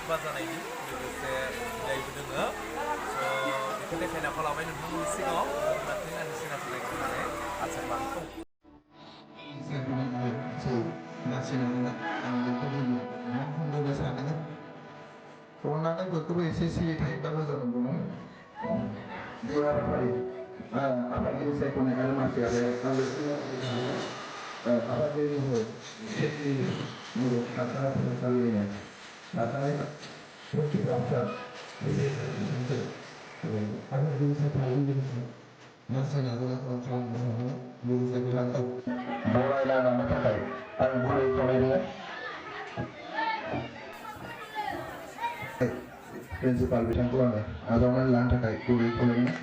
मुखुबा जानायनि लोगोसे बिदायबो दोङो स' बेखौ देखायना होलांबाय नोंथांमोननि सिगाङाव नोंथांनि आंनि सिनायथि होननानै आसा खालामो अननानै बयखौबो एसे सिरि थायोब्ला मोजां मोनगौमोन दुलाराय आफादगिरि सायख'नाय आरो माखासे आफादगिरिफोर मुलुग आसाम फरायसालिनि नाजानाय मुखुबफोर आफादगिरि सायख'नायजों लोगोसे माखासे नाजानायफोर खालामनो लोगोसे बिथांखौ बरायना लानो थाखाय आं गुरै खावलायदों प्रिन्सिपाल बिथांखौ आङो आजावनानै लानो थाखाय गुरै खावलायदों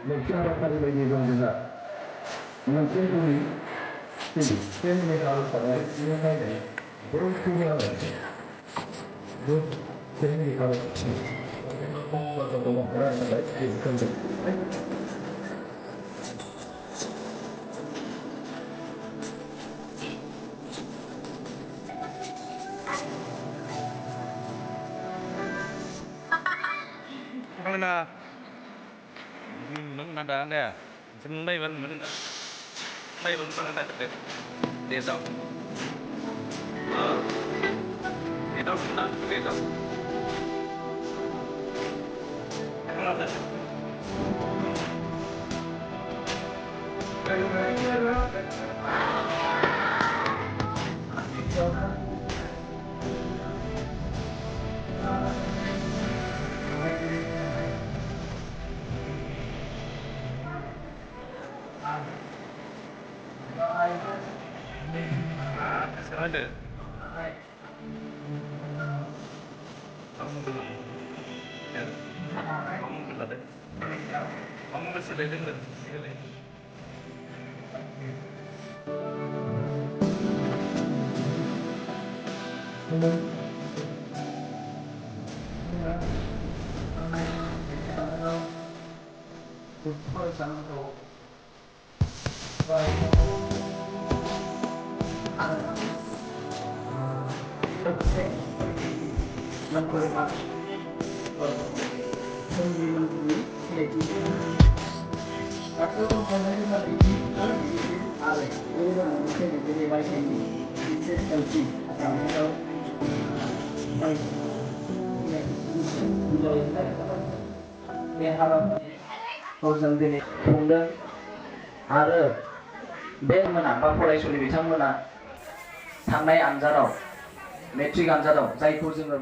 मोनसे हाबाफारि बायदि दं जोंहा मोनसे गुरै से मिनिट आर'जगाबनाय नायनाय बयखौबो आङो से मिनिट आर'ज Karena nung nada nè, chúng đây vẫn vẫn là để đâu, để đâu để đâu. Ada. Kamu belum. Ya. Kamu belum ada. Kamu masih ada dengar. जों दिनै खुंदों आरो बे मोना बा फरायसुलि बिथांमोना थांनाय आनजादाव मेट्रिक आनजादाव जायखौ जोङो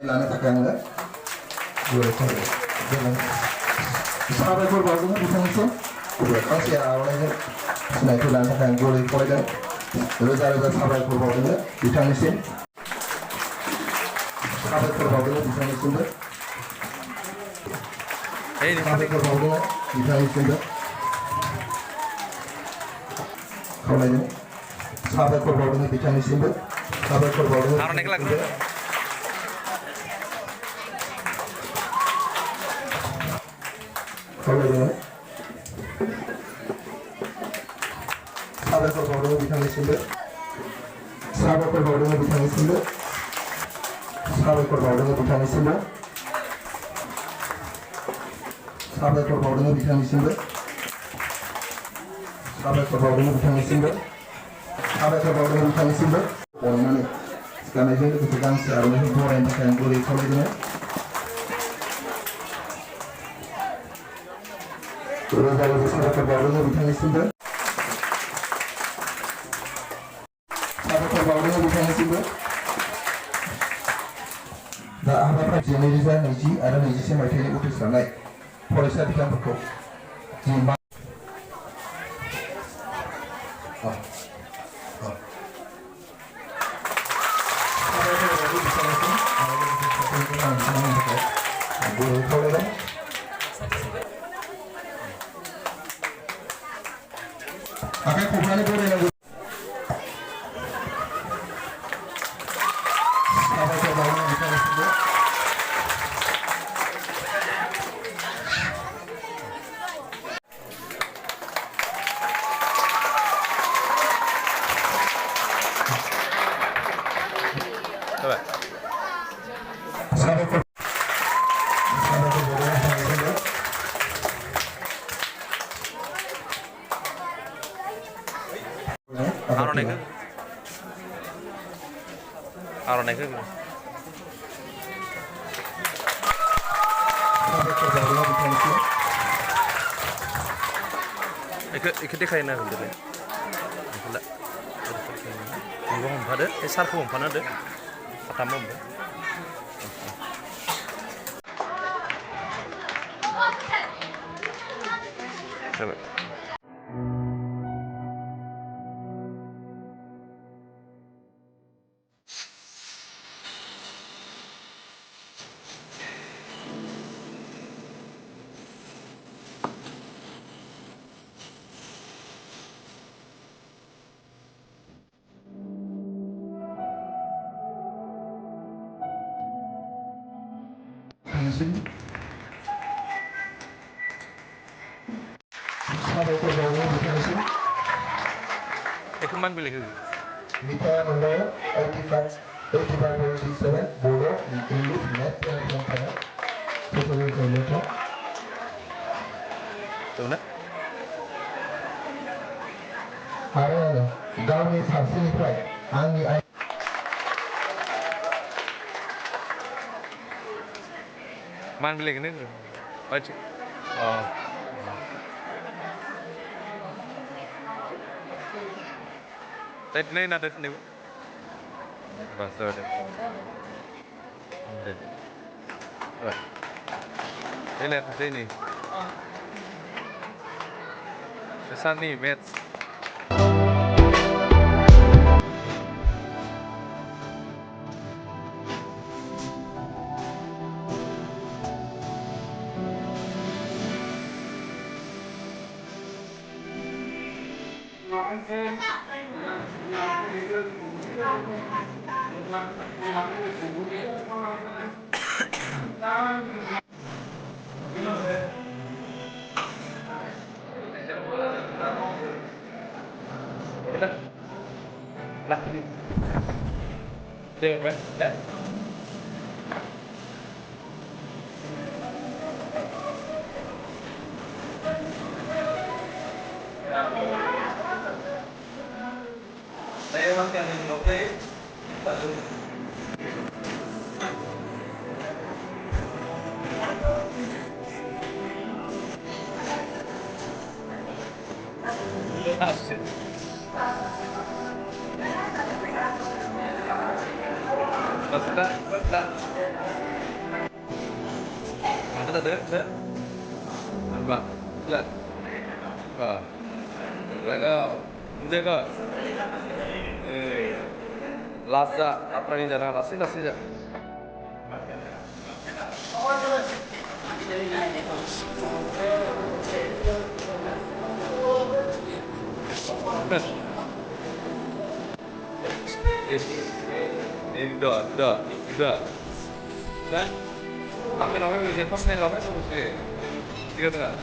लानो थाखाय आङो साबायखर बावदों बिथांनिसिम गांसे आर'नाइजों सिनायथि लानो थाखाय आं गले फरायदों रोजा रोजा साबायखर बावदों बिथांनिसिम साबायखर बावदों बिथांनिसिमबो साबायखर बावदों बिथांनिसिमबो खावलायदों साबायखर बावदों बिथांनिसिमबो साबायखर बावदों खावलायदों साबायखर बावदों बिथांनिसिमबो साबायखर बावदों बिथांनिसिमबो साबायखर बावदों बिथांनिसिमबो साबायखर बावदों बिथांनिसिमबो साबायखर बावदों बिथांनिसिमबो साबायखर बावदों बिथांनिसिमबो अननानै गाननायजों लोगोसे गांसे आर'नाइखौ बरायनो थाखाय आं गुरै खावलायदों रोजा रोजा साबायखर बावदों बिथांनिसिमबो साबायखर बावदों बिथांनिसिमबो दा हाबाफारि 2020 आरो 21 मायथाइनि उथ्रिसारनाय फरायसा बिथांमोनखौ जि आखाइ खबनानै बरायनांगौ साबायखर बावदों बिथांनिसिमबो साबायखर साबायखर बावदों बिथांनिसिमबो आर'नाइखौ साबायखर बावदों बिथांनिसिम इखौ देखायना होदोलाय बेखौ हमफादो बे सारखौ हमफाना होदो साथाम हमदो जाबाय 단순히 사회적으로 무슨 Kembang pilih. Mita number 8587 Bolo English Net Center Social Coordinator Tuh 아래는 가운데 사슬이 프라이 안기 아이 Man pilih ini. Baca. Oh. Tết này là Tết nếu. Và giờ đây. Rồi. Đây là cái gì? Sunny Mets. Lah. Được vậy. Đấy. Đây em mang tiền mình nộp đây. Ah, shit. Basta. Ada. Nampak. Lihat. Jaga. Lasa, apa ini jangan lasi aja. Ini dah. Dah. Apa namanya? Saya pasti nggak tahu sih. Tiga tengah.